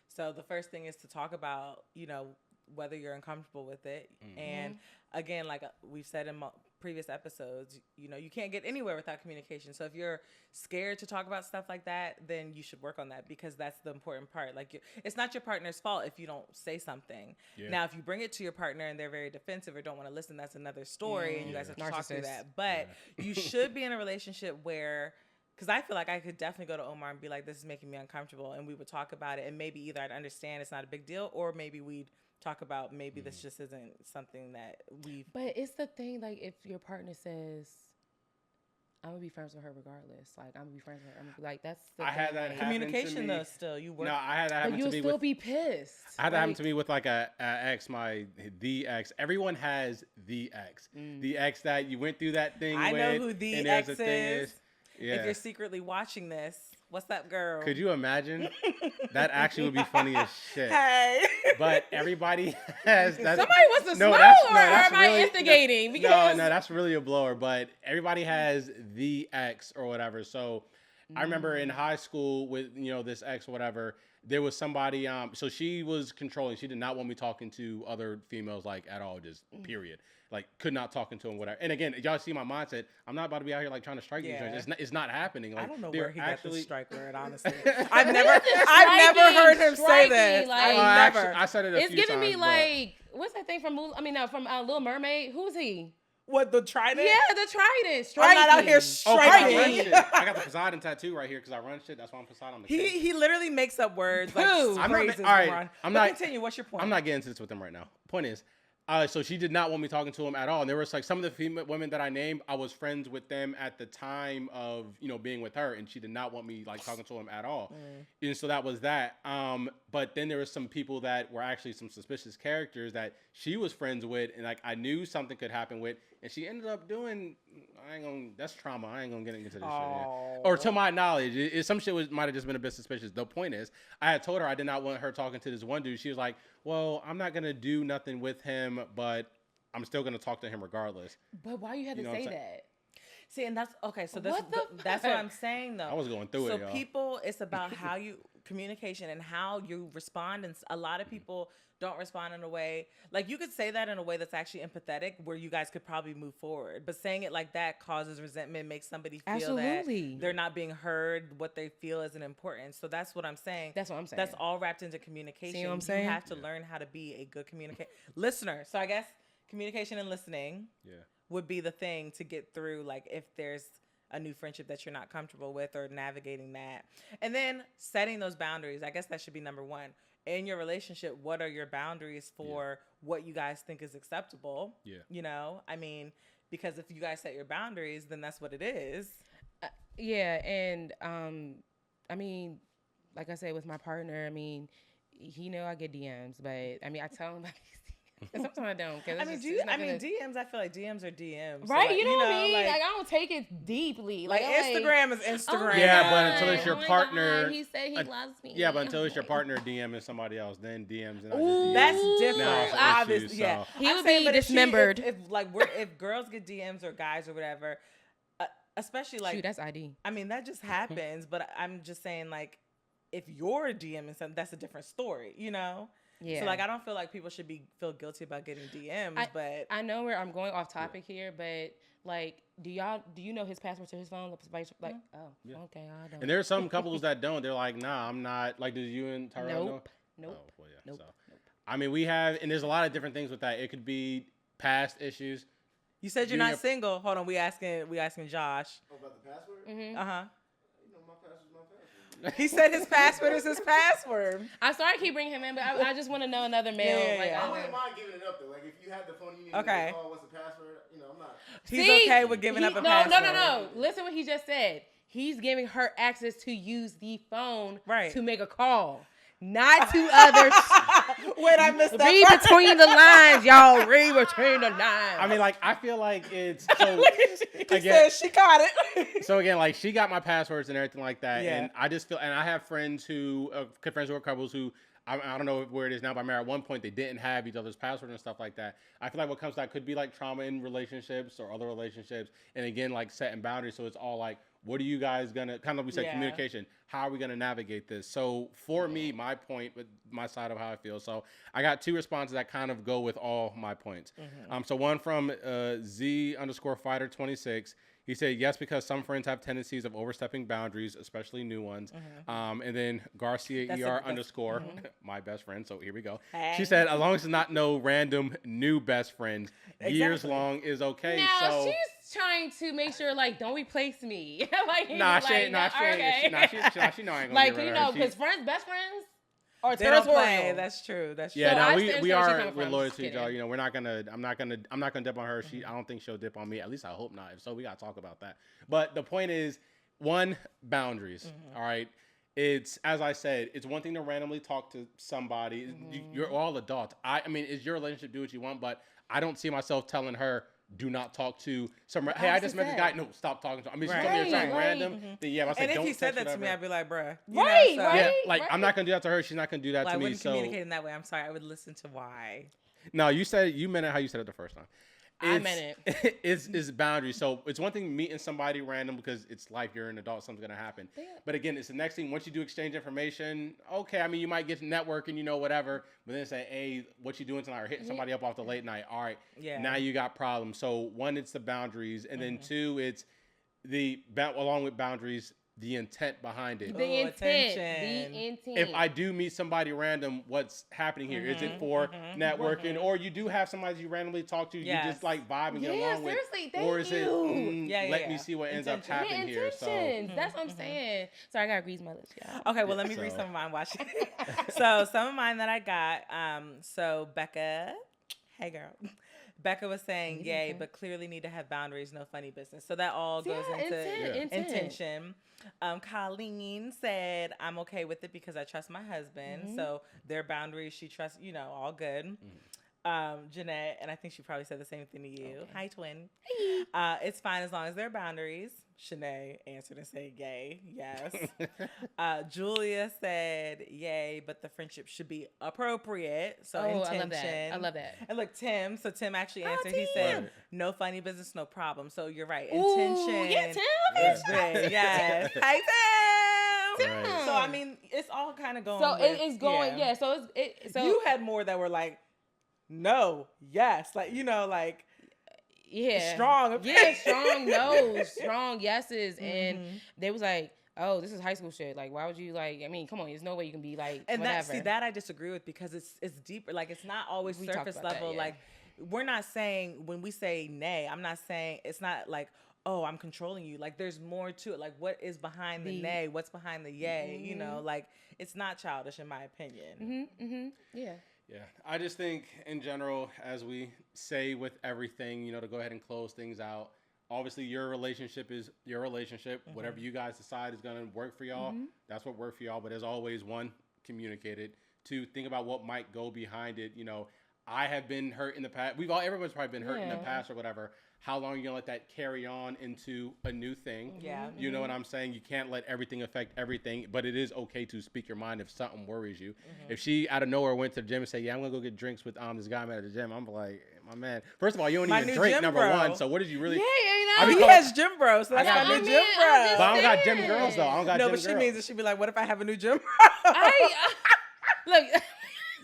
So the first thing is to talk about, you know, whether you're uncomfortable with it. And again, like we've said in previous episodes, you know, you can't get anywhere without communication. So if you're scared to talk about stuff like that, then you should work on that, because that's the important part. Like it's not your partner's fault if you don't say something. Yeah. Now, if you bring it to your partner and they're very defensive or don't want to listen, that's another story, and you guys have to talk through Narcissist. that. But you should be in a relationship where, because I feel like I could definitely go to Omar and be like, this is making me uncomfortable, and we would talk about it, and maybe either I'd understand it's not a big deal, or maybe we'd talk about maybe this just isn't something that we've. But it's the thing, like if your partner says, "I'm gonna be friends with her regardless," like I'm gonna be friends with her, I'm gonna be like, that's the I thing, had that like, happen to Communication me. though, still you work. No, I had that but happen to you'll me still with. be pissed. I had that happen Like, to me with like the ex. Everyone has the ex. The ex that you went through that thing I with. know who the and there's ex a thing is. Yeah. If you're secretly watching this, what's up, girl? Could you imagine? That actually would be funny as shit. Hey. But everybody has. That's, Somebody wants to No, smoke, that's- or no, that's am I really- instigating? No, Because that's really a blower. But everybody has the ex or whatever. So I remember in high school with this ex or whatever, there was somebody. So she was controlling. She did not want me talking to other females like at all. Just period. Like could not talking to them whatever. And again, y'all see my mindset. I'm not about to be out here like trying to strike these joints. It's not happening. Like, I don't know they're where he got the strike word. Honestly, I've This never is heard him say striking, this. like- I've Actually, never. I said it a It's few giving times. me but- like, what's that thing from Little Mermaid? Who's he? What, the trident? Yeah, the trident. I'm not out here striking. Oh, 'cause I run striking. shit. I got the Poseidon tattoo right here because I run shit. That's why I'm Poseidon on the cake. He literally makes up words like Who? I'm not- phrases. all right, Ron. I'm But not- continue. What's your point? I'm not getting into this with him right now. Point is, so she did not want me talking to him at all. And there was like some of the female women that I named, I was friends with them at the time of being with her, and she did not want me like talking to him at all. And so that was that. But then there was some people that were actually some suspicious characters that she was friends with, and like I knew something could happen with, and she ended up doing. That's trauma. I ain't gonna get into this shit. Yeah. Or to my knowledge, some shit might have just been a bit suspicious. The point is, I had told her I did not want her talking to this one dude. She was like, "Well, I'm not gonna do nothing with him, but I'm still gonna talk to him regardless." But why you had to know what say I'm saying? that? See, and that's okay. So this, What the that's what fuck? I'm saying though. I was going through so it, y'all. people, it's about how you communication and how you respond. And a lot of people don't respond in a way like you could say that in a way that's actually empathetic, where you guys could probably move forward. But saying it like that causes resentment, makes somebody feel Absolutely. that they're not being heard. What they feel isn't important. So that's what I'm saying. That's what I'm saying. That's all wrapped into communication. See what I'm saying? You have to learn how to be a good listener. So I guess communication and listening Yeah. would be the thing to get through, like if there's a new friendship that you're not comfortable with or navigating that. And then setting those boundaries. I guess that should be number one. In your relationship, what are your boundaries for what you guys think is acceptable? Yeah. I mean, because if you guys set your boundaries, then that's what it is. Yeah, and I mean, like I said with my partner, I mean, he know I get DMs, but I mean, I tell him about these DMs. And sometimes I don't. Cause I mean, DMs, I feel like DMs are DMs. So right? like, you know what I mean? Like, Like, I don't take it deeply. like I'm Instagram is oh Instagram. my Yeah, but God, until it's your oh my partner- God, he said he loves me. Yeah, but until it's your I'm partner DMing somebody else, then DMs. And Ooh, That's Now different. it's an Obviously, issue, yeah. so- He I'm would saying, be but dismembered. If girls get DMs or guys or whatever, especially like, Shoot, that's ID. I mean, that just happens. But I'm just saying, like, if you're DMing something, that's a different story, Yeah. So like, I don't feel like people should feel guilty about getting DMs, but I know where I'm going off topic here, but like, do you know his password to his phone? Like, oh, okay, I don't. And there are some couples that don't. They're like, nah, I'm not. Like, did you and Tyrell know? Nope. Oh, well, yeah. Nope. So, I mean, we have, and there's a lot of different things with that. It could be past issues. you said you're Junior- not single. Hold on, we asking Josh. Oh, about the password? Uh huh. You know, my password's my password. He said his password is his password. I'm sorry I keep bringing him in, but I just want to know another male. Yeah, like, yeah. I other- wouldn't mind giving it up though. Like if you had the phone, you need Okay. to call. What's the password? I'm not. He's See? okay with giving up a no, password. No. Listen what he just said. He's giving her access to use the phone Right. to make a call, not to others. Wait, I missed that Read part. between the lines, y'all. Read between the lines. I mean, like, I feel like it's so. He again, said she caught it. so again, like, she got my passwords and everything like that, Yeah. and I just feel, and I have friends who are couples who. I don't know where it is now, but I remember at one point they didn't have each other's passwords and stuff like that. I feel like what comes to that could be like trauma in relationships or other relationships. And again, like setting boundaries. So it's all like, what are you guys going to, kind of like we said, Yeah. communication. How are we going to navigate this? So for me, my point with my side of how I feel. So I got two responses that kind of go with all my points. So one from Z_fighter26. He said, yes, because some friends have tendencies of overstepping boundaries, especially new ones. And then Garcia That's ER a- underscore, my best friend. So here we go. Hey. She said, as long as it's not no random new best friends, years Exactly. long is okay. now so she's trying to make sure, like, don't replace me. like, nah, she like, ain't. Nah, she ain't. okay. She know I ain't gonna like, give you her know, that. because best friends are They don't play. territorial. That's true. That's true. Yeah, So no, I we understand where she are coming we're from. loyal Just to each kidding. other. You know, we're not gonna. I'm not gonna dip on her. I don't think she'll dip on me. At least I hope not. If so, we gotta talk about that. But the point is, one, boundaries. All right. It's, as I said, it's one thing to randomly talk to somebody. You're all adults. I mean, it's your relationship. Do what you want, but I don't see myself telling her, do not talk to some. Hey, I just met this guy. No, stop talking to him. I mean, she told me Right, something right. random. Then yeah, I said, And if don't he said text that to me, whatever. I'd be like, bruh. Right, so, right. Yeah, like I'm not gonna do that to her. She's not gonna do that Like, I to me. wouldn't So communicate in that way. I'm sorry. I would listen to why. no, you meant it how you said it the first time. I meant it. It's boundaries. So it's one thing meeting somebody random because it's life. You're an adult. Something's gonna happen. Yeah. But again, it's the next thing. Once you do exchange information, okay. I mean, you might get to networking, whatever. But then say, hey, what you doing tonight? Or hitting somebody up off the late night. All right. Yeah. Now you got problems. So one, it's the boundaries, and then two, it's along with boundaries, the intent behind it. The intent. attention. The intent. If I do meet somebody random, what's happening here? Is it for networking, or you do have somebody you randomly talk to, you Yes. just like vibe and get Yeah, along with, seriously, thank or is it you. let me see what ends up Intention. happening here? So intentions. That's what I'm saying. Sorry, I gotta grease my lips, y'all. Okay, well, let me read So- some of mine. Watch. So some of mine that I got. So Becca, hey girl. Becca was saying, yay, but clearly need to have boundaries, no funny business. So that all goes Yeah, into intent. intention. Colleen said, I'm okay with it because I trust my husband. So their boundaries, she trusts, all good. Jeanette, and I think she probably said the same thing to you. Okay. Hi, twin. It's fine as long as there are boundaries. Shanae answered and said, yay, yes. Julia said, yay, but the friendship should be appropriate. So intention. I love that. I love that. And look, Tim. So Tim actually answered. He Tim. said, "No funny business, no problem." So you're right. Ooh, Intention. yeah, Tim. is big. Yes. Hi, Tim. Right. So I mean, it's all kind of going. So with, it's going, yeah. So so you had more that were like, no, yes, like like yeah, strong. yeah, strong no's, strong yeses, and they was like, oh, this is high school shit. Like, why would you I mean, come on, there's no way you can be like, And whatever. that I disagree with because it's deeper. Like it's not always We talked surface about that, level. yeah. Like we're not saying when we say nay, I'm not saying it's not like, oh, I'm controlling you. Like there's more to it. Like what is behind the nay? What's behind the yay? Like it's not childish in my opinion. Yeah. Yeah, I just think in general, as we say with everything, to go ahead and close things out. Obviously, your relationship is your relationship. Whatever you guys decide is going to work for y'all, that's what worked for y'all. But as always, one, communicate it. Two, think about what might go behind it. I have been hurt in the past. Everyone's probably been hurt in the past or whatever. How long are you going to let that carry on into a new thing? Yeah. You know what I'm saying? You can't let everything affect everything, but it is okay to speak your mind if something worries you. If she out of nowhere went to the gym and said, yeah, I'm going to go get drinks with this guy I met at the gym, I'm like, my man. First of all, you don't My even new drink, gym number bro. one. So what did you really? Yeah, I mean, He has gym bro, so that's I got my gym- new gym I'm bro. just But I don't got gym saying. girls, though. I don't got No, gym but she girls. means that she'd be like, what if I have a new gym bro? look.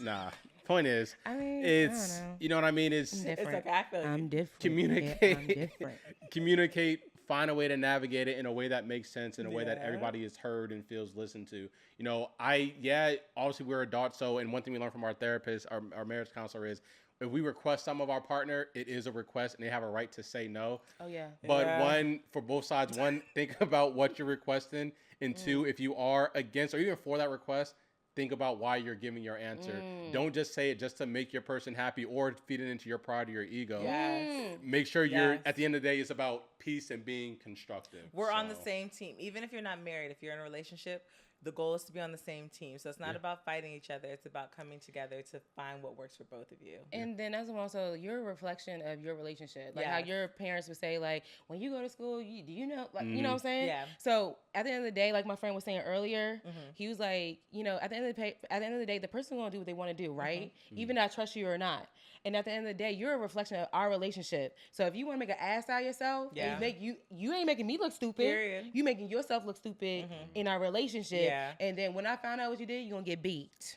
Nah. Point is, I mean, it's, I don't know. you know what I mean? It's Different. It's like I feel you. I'm different. communicate. Yeah, I'm different. Communicate, find a way to navigate it in a way that makes sense, in a way that Yeah. everybody is heard and feels listened to. Obviously we're adults, so, and one thing we learned from our therapist, our marriage counselor is, if we request some of our partner, it is a request and they have a right to say no. Oh yeah. But Yeah. for both sides, think about what you're requesting, and two, if you are against or even for that request, think about why you're giving your answer. Don't just say it just to make your person happy or feed it into your pride or your ego. Yes. Make sure you're, Yes. at the end of the day, it's about peace and being constructive. We're on the So, same team. Even if you're not married, if you're in a relationship, the goal is to be on the same team. So it's not about fighting each other. It's about coming together to find what works for both of you. And then that's also you're a reflection of your relationship. Like how Yes. your parents would say, like, when you go to school, do you know, like, you know what I'm saying? Yeah. So at the end of the day, like my friend was saying earlier, he was like, at the end of the day, the person's gonna do what they want to do, right? Even I trust you or not. And at the end of the day, you're a reflection of our relationship. So if you want to make an ass out of yourself, Yeah. and you ain't making me look stupid. Period. You making yourself look stupid in our relationship. Yeah. And then when I find out what you did, you're gonna get beat.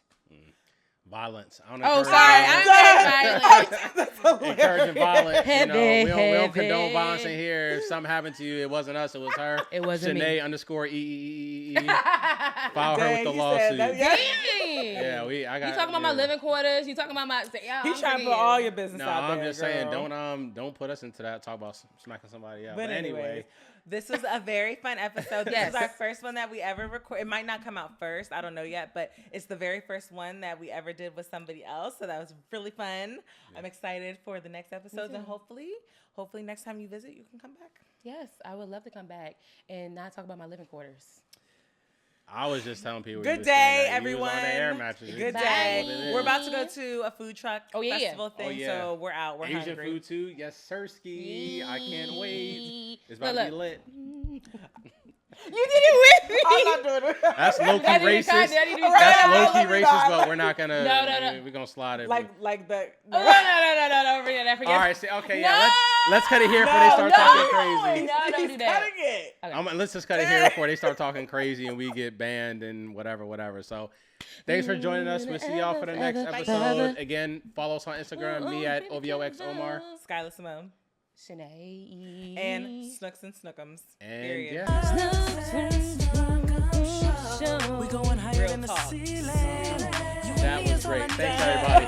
violence. I don't Oh, encourage sorry. violence. I'm very violent. Encouraging violence. Heavy, we don't condone heavy. violence in here. If something happened to you, it wasn't us, it was her. It wasn't me. Shanae _EEE. File her with the Dang, he said lawsuit. that- yeah. Dang. Yeah, I got. You talking about my living quarters? You talking about my? Yeah, He's I'm trying to thinking put all your business No, out there. I'm just saying, girl. don't put us into that. Talk about smacking somebody else. But anyway, this was a very fun episode. This Yes. is our first one that we ever record. It might not come out first. I don't know yet, but it's the very first one that we ever did with somebody else. So that was really fun. I'm excited for the next episodes, and hopefully next time you visit, you can come back. Yes, I would love to come back and not talk about my living quarters. I was just telling people. Good you was saying day, that you was everyone. on the air mattress. Good Bye. day. We're about to go to a food truck festival thing, Oh, yeah. so we're out. We're Asian hungry. food too. Yes, sirski. I can't wait. It's Look, about to be lit. You did it with me. I'm not doing it. That's low key That need to be cut. racist. That need to be That's cut. low key Let me racist, know. but we're not gonna. No. We're gonna slide it. like the. No. Forget that. Forget All that. right. See, okay. No. Yeah. Let's cut it here before they start talking crazy. No, don't do that. Cutting it. Let's just cut it here before they start talking crazy and we get banned and whatever. So, thanks for joining us. We'll see y'all for the next episode. Again, follow us on Instagram. Me at OVOXOmar. Skylar Simone. Sinead. And Snooks and Snookums. And Period. yeah. We going higher Real than the talk. ceiling. That was great. Thanks, everybody.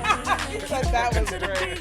That was great.